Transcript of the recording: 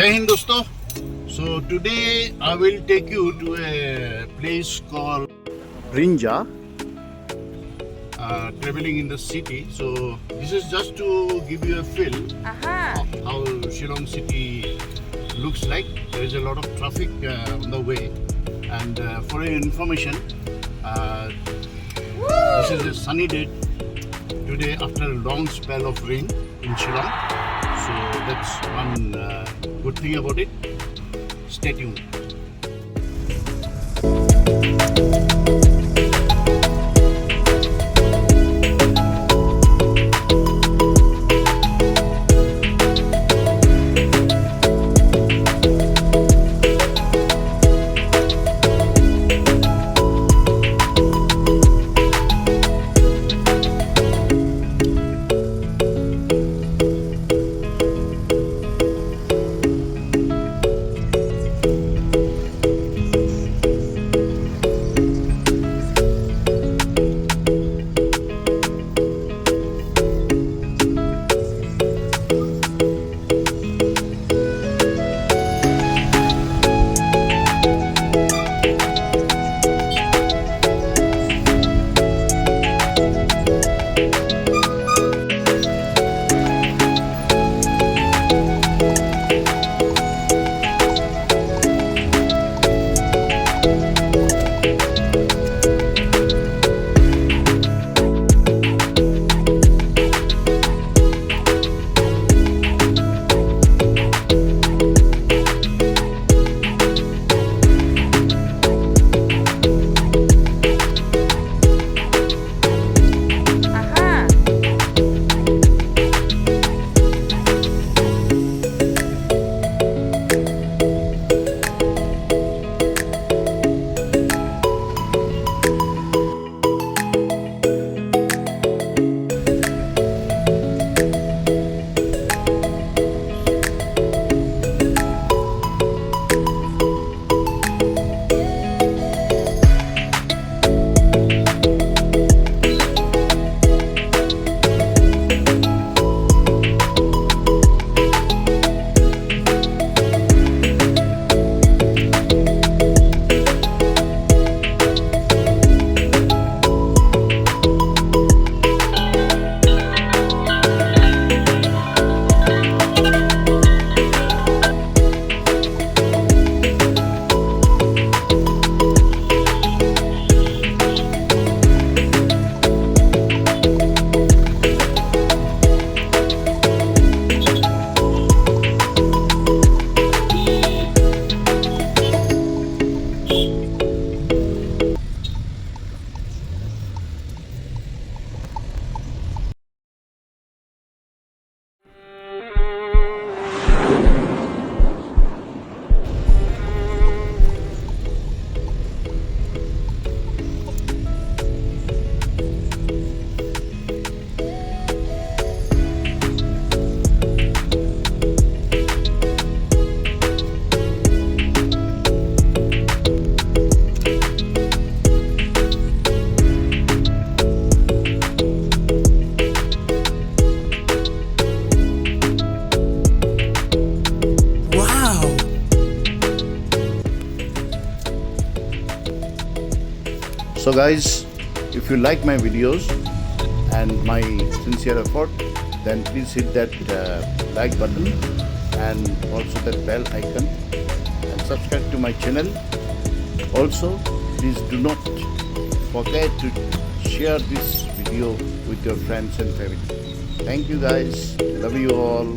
Jai Hind dosto. So today I will take you to a place called Rinja, traveling in the city. So this is just to give you a feel of how Shillong city looks like. There is a lot of traffic on the way, and for your information, this is a sunny day today after a long spell of rain in Shillong. So that's one good thing about it. Stay tuned. So guys, if you like my videos and my sincere effort, then please hit that like button and also that bell icon and subscribe to my channel. Also, please do not forget to share this video with your friends and family. Thank you guys. Love you all.